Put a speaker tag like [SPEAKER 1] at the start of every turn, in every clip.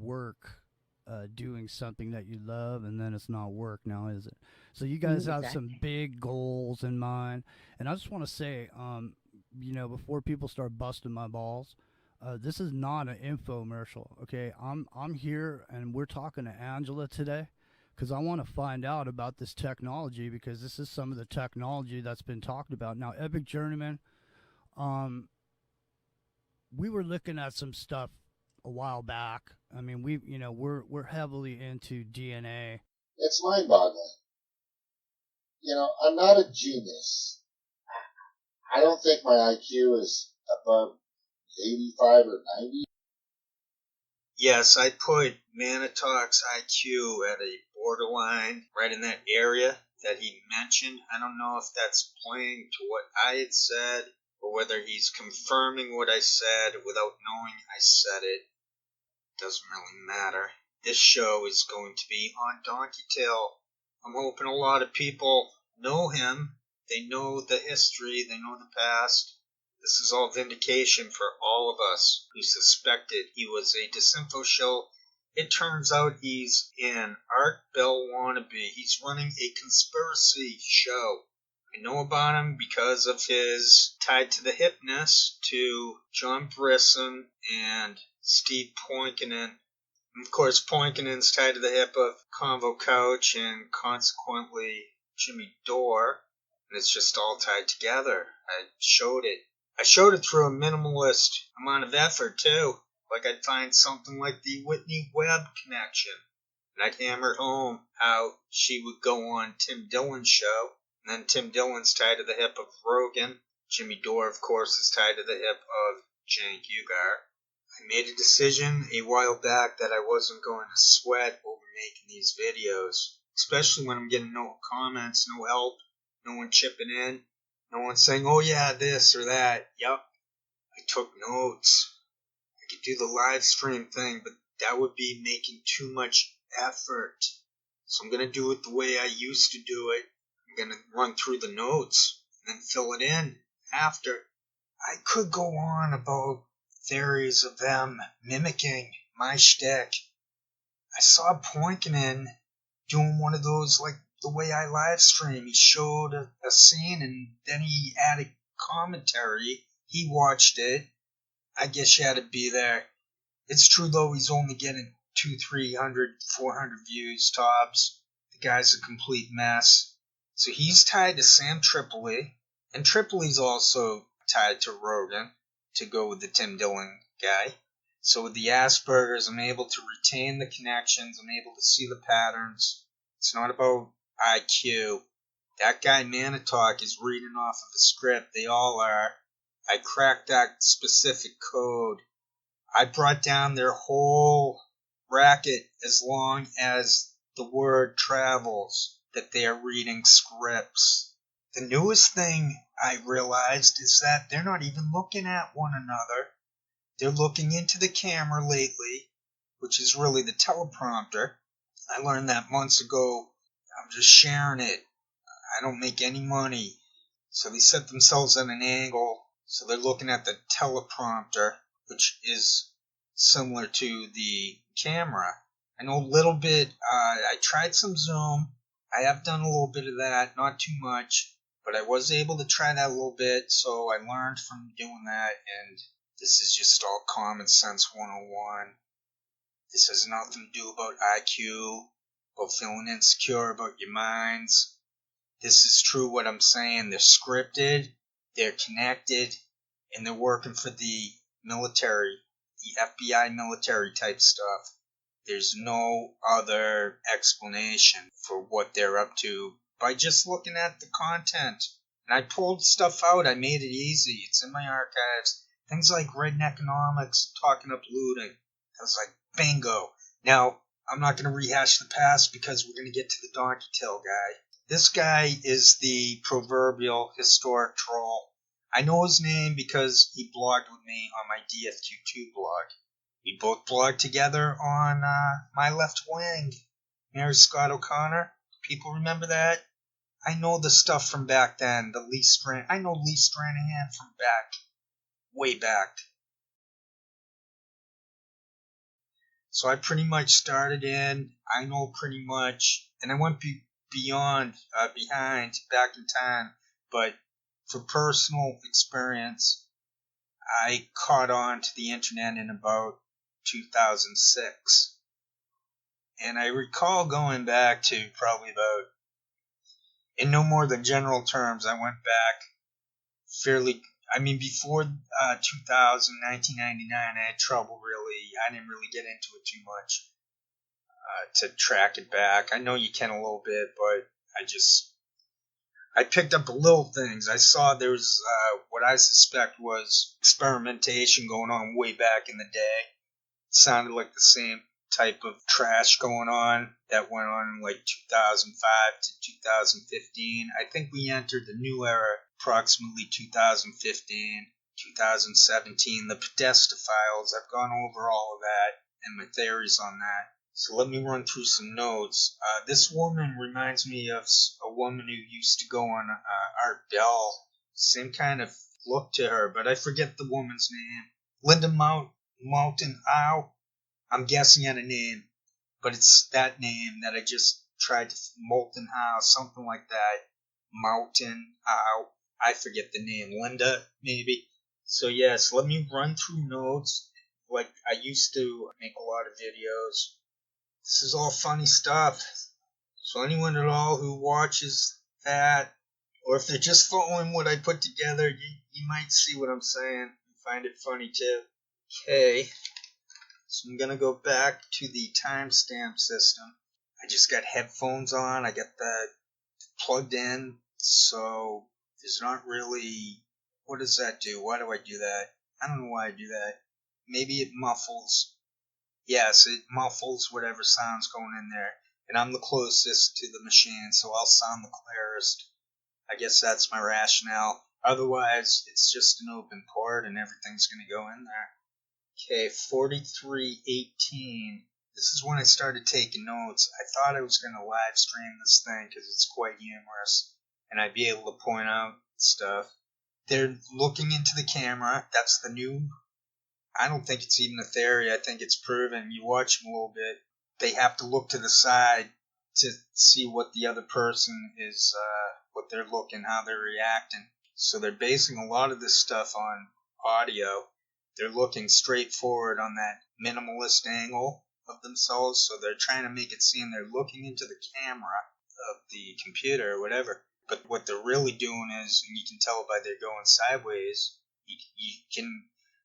[SPEAKER 1] work doing something that you love, and then it's not work now, is it? So you guys have some
[SPEAKER 2] Exactly.
[SPEAKER 1] big goals in mind, and I just want to say, before people start busting my balls, this is not an infomercial. Okay, I'm here, and we're talking to Angela today because I want to find out about this technology because this is some of the technology that's been talked about now. Epic Journeyman, um, we were looking at some stuff a while back. I mean, we're heavily into DNA.
[SPEAKER 3] It's mind-boggling. I'm not a genius. I don't think my IQ is above 85 or 90.
[SPEAKER 4] Yes, I put Manitok's IQ at a borderline right in that area that he mentioned. I don't know if that's playing to what I had said or whether he's confirming what I said without knowing I said it. Doesn't really matter. This show is going to be on Donkeytale. I'm hoping a lot of people know him. They know the history, they know the past. This is all vindication for all of us who suspected he was a disinfo show. It turns out he's an Art Bell wannabe. He's running a conspiracy show. I know about him because of his tied to the hipness to John Brisson and Steve Poikonen. Of course, Poikonen's tied to the hip of Convo Couch and consequently Jimmy Dore. And it's just all tied together. I showed it. I showed it through a minimalist amount of effort, too. Like I'd find something like the Whitney Webb connection. And I'd hammer home how she would go on Tim Dillon's show. And then Tim Dillon's tied to the hip of Rogan. Jimmy Dore, of course, is tied to the hip of Cenk Uygur. I made a decision a while back that I wasn't going to sweat over making these videos. Especially when I'm getting no comments, no help, no one chipping in. No one saying, oh yeah, this or that. Yup, I took notes. I could do the live stream thing, but that would be making too much effort. So I'm going to do it the way I used to do it. I'm going to run through the notes and then fill it in after. I could go on about theories of them mimicking my shtick. I saw Poikonen doing one of those like the way I live stream. He showed a scene and then he added commentary. He watched it. I guess you had to be there. It's true though, he's only getting 200, 300, 400 views tops. The guy's a complete mess. So he's tied to Sam Tripoli, and Tripoli's also tied to Rogan to go with the Tim Dillon guy. So with the Asperger's, I'm able to retain the connections. I'm able to see the patterns. It's not about IQ. That guy Manitok is reading off of a script. They all are. I cracked that specific code. I brought down their whole racket as long as the word travels, that they are reading scripts. The newest thing I realized is that they're not even looking at one another. They're looking into the camera lately, which is really the teleprompter. I learned that months ago. I'm just sharing it. I don't make any money. So they set themselves at an angle. So they're looking at the teleprompter, which is similar to the camera. I know a little bit. I tried some Zoom. I have done a little bit of that, not too much, but I was able to try that a little bit. So I learned from doing that, and this is just all common sense 101. This has nothing to do about IQ, about feeling insecure about your minds. This is true what I'm saying. They're scripted, they're connected, and they're working for the military, the FBI military type stuff. There's no other explanation for what they're up to by just looking at the content. And I pulled stuff out. I made it easy. It's in my archives. Things like redneckonomics, talking up looting. I was like, bingo. Now, I'm not going to rehash the past because we're going to get to the Donkeytale guy. This guy is the proverbial historic troll. I know his name because he blogged with me on my DFQ2 blog. We both blogged together on My Left Wing. Mary Scott O'Connor. People remember that? I know the stuff from back then. I know Lee Stranahan from way back. So I pretty much started in. I know pretty much, and I went behind, back in time. But for personal experience, I caught on to the internet in about 2006. And I recall going back to probably about, in no more than general terms, I went back fairly, before 2000, 1999, I had trouble really, I didn't really get into it too much to track it back. I know you can a little bit, but I picked up the little things. I saw there was what I suspect was experimentation going on way back in the day. It sounded like the same type of trash going on that went on in like 2005 to 2015. I think we entered the new era approximately 2015, 2017. The Podesta files, I've gone over all of that and my theories on that. So let me run through some notes. This woman reminds me of a woman who used to go on Art Bell. Same kind of look to her, but I forget the woman's name. Linda Moulton Howe. I'm guessing at a name, but it's that name that I just tried to. Moulton Howe, something like that. Moulton Howe. I forget the name. Linda, maybe. So yes, let me run through notes. Like I used to make a lot of videos. This is all funny stuff. So anyone at all who watches that, or if they're just following what I put together, you might see what I'm saying and find it funny too. Okay. So I'm going to go back to the timestamp system. I just got headphones on. I got that plugged in. So there's not really... What does that do? Why do I do that? I don't know why I do that. Maybe it muffles. Yes, it muffles whatever sound's going in there. And I'm the closest to the machine, so I'll sound the clearest. I guess that's my rationale. Otherwise, it's just an open port and everything's going to go in there. Okay, 4318. This is when I started taking notes. I thought I was going to live stream this thing because it's quite humorous and I'd be able to point out stuff. They're looking into the camera. That's the new... I don't think it's even a theory. I think it's proven. You watch them a little bit. They have to look to the side to see what the other person is, what they're looking, how they're reacting. So they're basing a lot of this stuff on audio. They're looking straight forward on that minimalist angle of themselves, so they're trying to make it seem they're looking into the camera of the computer or whatever. But what they're really doing is, and you can tell by they're going sideways,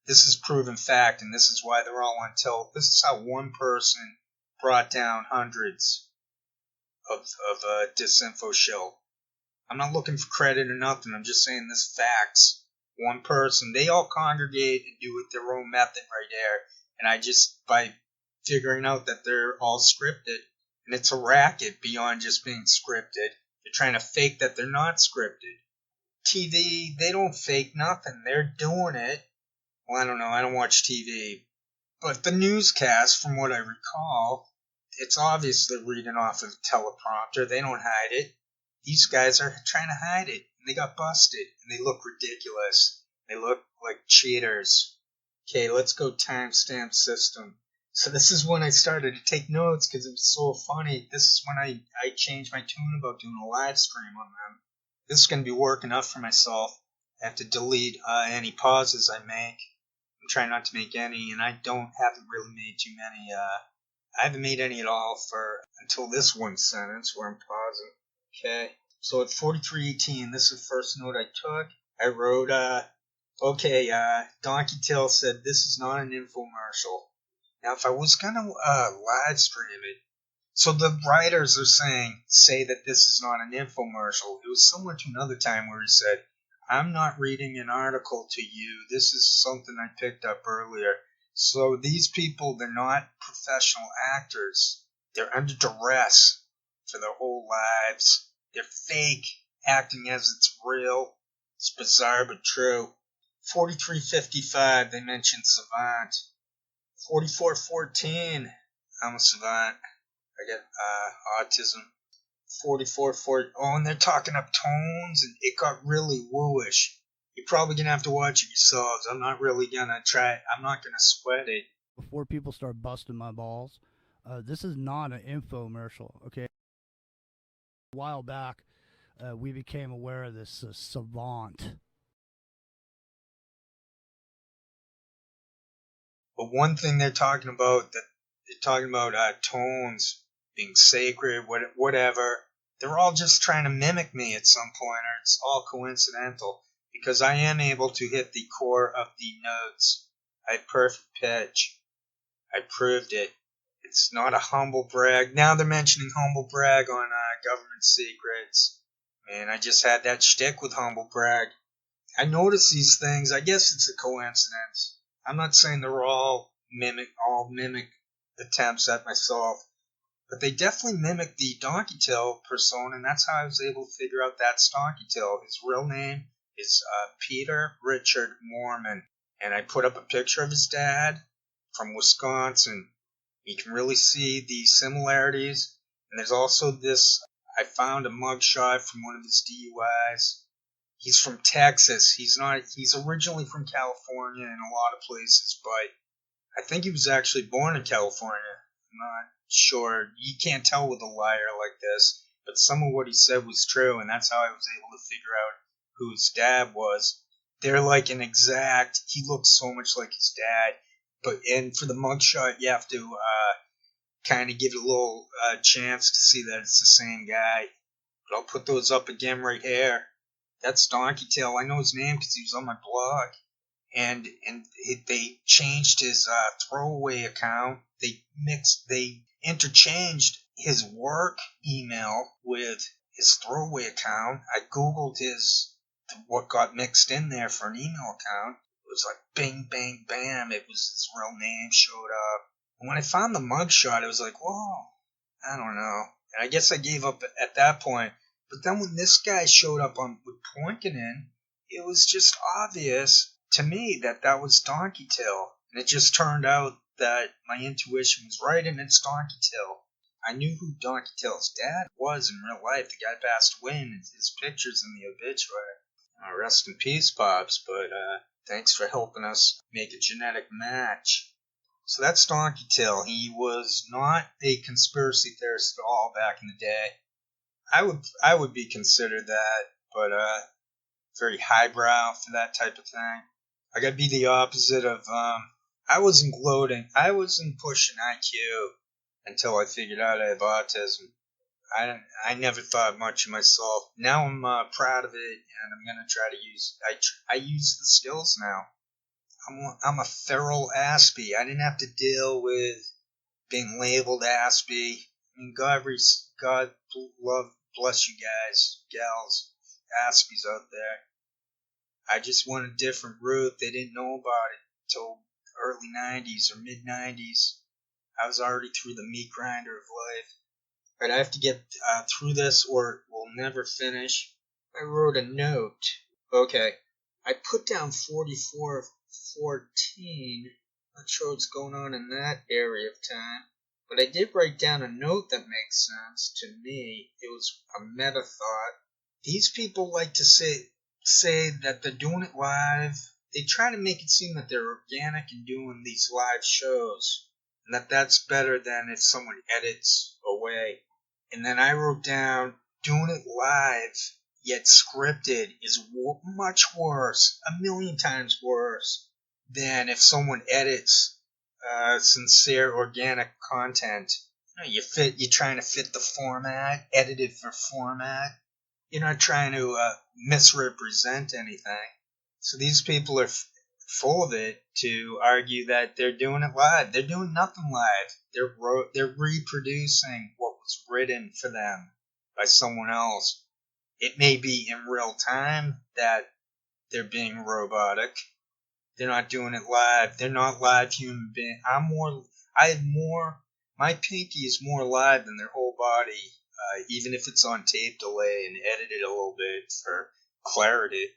[SPEAKER 4] this is proven fact, and this is why they're all on tilt. This is how one person brought down hundreds of a disinfo show. I'm not looking for credit or nothing. I'm just saying this facts. One person, they all congregate and do it their own method right there. And I just, by figuring out that they're all scripted, and it's a racket beyond just being scripted, they're trying to fake that they're not scripted. TV, they don't fake nothing. They're doing it. Well, I don't know. I don't watch TV. But the newscast, from what I recall, it's obvious they're reading off of the teleprompter. They don't hide it. These guys are trying to hide it. And they got busted. And they look ridiculous. They look like cheaters. Okay, let's go timestamp system. So this is when I started to take notes because it was so funny. This is when I changed my tune about doing a live stream on them. This is going to be work enough for myself. I have to delete any pauses I make. I'm trying not to make any, and I haven't really made too many. I haven't made any at all until this one sentence where I'm pausing. Okay, so at 4318, this is the first note I took. I wrote, Donkeytale said this is not an infomercial. Now, if I was going to live stream it, so the writers are say that this is not an infomercial. It was similar to another time where he said, I'm not reading an article to you. This is something I picked up earlier. So these people, they're not professional actors. They're under duress for their whole lives. They're fake, acting as it's real. It's bizarre but true. 4355, they mentioned savant. 4414, I'm a savant. I got autism. 4440. Oh, and they're talking up tones, and it got really wooish. You're probably gonna have to watch it yourselves. I'm not really gonna try. I'm not gonna sweat it.
[SPEAKER 1] before people start busting my balls, this is not an infomercial, okay? A while back, we became aware of this savant.
[SPEAKER 4] But one thing they're talking about, tones being sacred, whatever. They're all just trying to mimic me at some point, or it's all coincidental. Because I am able to hit the core of the notes. I have perfect pitch. I proved it. It's not a humble brag. Now they're mentioning humble brag on government secrets. Man, I just had that shtick with humble brag. I notice these things. I guess it's a coincidence. I'm not saying they're all mimic attempts at myself, but they definitely mimic the Donkeytale persona, and that's how I was able to figure out that's Donkeytale. His real name is Peter Richard Mormon, and I put up a picture of his dad from Wisconsin. You can really see the similarities, and there's also this. I found a mugshot from one of his DUIs. He's from Texas. He's originally from California and a lot of places, but I think he was actually born in California. I'm not sure. You can't tell with a liar like this, but some of what he said was true, and that's how I was able to figure out who his dad was. They're like an exact. He looks so much like his dad, and for the mugshot, you have to kind of give it a little chance to see that it's the same guy. But I'll put those up again right here. That's Donkeytale. I know his name because he was on my blog. And they changed his throwaway account. They interchanged his work email with his throwaway account. I googled what got mixed in there for an email account. It was like bing, bang, bam. It was his real name showed up. And when I found the mugshot, I was like, whoa, I don't know. And I guess I gave up at that point. But then when this guy showed up with Poikonen, it was just obvious to me that was Donkeytale. And it just turned out that my intuition was right, and it's Donkeytale. I knew who Donkeytale's dad was in real life. The guy passed away, and his picture's in the obituary. Rest in peace, Pops, but thanks for helping us make a genetic match. So that's Donkeytale. He was not a conspiracy theorist at all back in the day. I would be considered that, but very highbrow for that type of thing. I gotta be the opposite of I wasn't gloating. I wasn't pushing IQ until I figured out I have autism. I never thought much of myself. Now I'm proud of it, and I'm gonna try to use. I use the skills now. I'm a feral Aspie. I didn't have to deal with being labeled Aspie. I mean, God bless you guys, gals, Aspies out there. I just went a different route. They didn't know about it until early 90s or mid 90s. I was already through the meat grinder of life. But I have to get through this or we'll never finish. I wrote a note. Okay. I put down 4414. Not sure what's going on in that area of time. But I did write down a note that makes sense to me. It was a meta thought. These people like to say that they're doing it live. They try to make it seem that they're organic in doing these live shows. And that's better than if someone edits away. And then I wrote down, doing it live, yet scripted, is much worse, a million times worse, than if someone edits sincere, organic content. You're trying to fit the format, edit it for format. You're not trying to misrepresent anything. So these people are full of it to argue that they're doing it live. They're doing nothing live. They're reproducing what was written for them by someone else. It may be in real time that they're being robotic. They're not doing it live. They're not live human beings. My pinky is more live than their whole body, even if it's on tape delay and edited a little bit for clarity.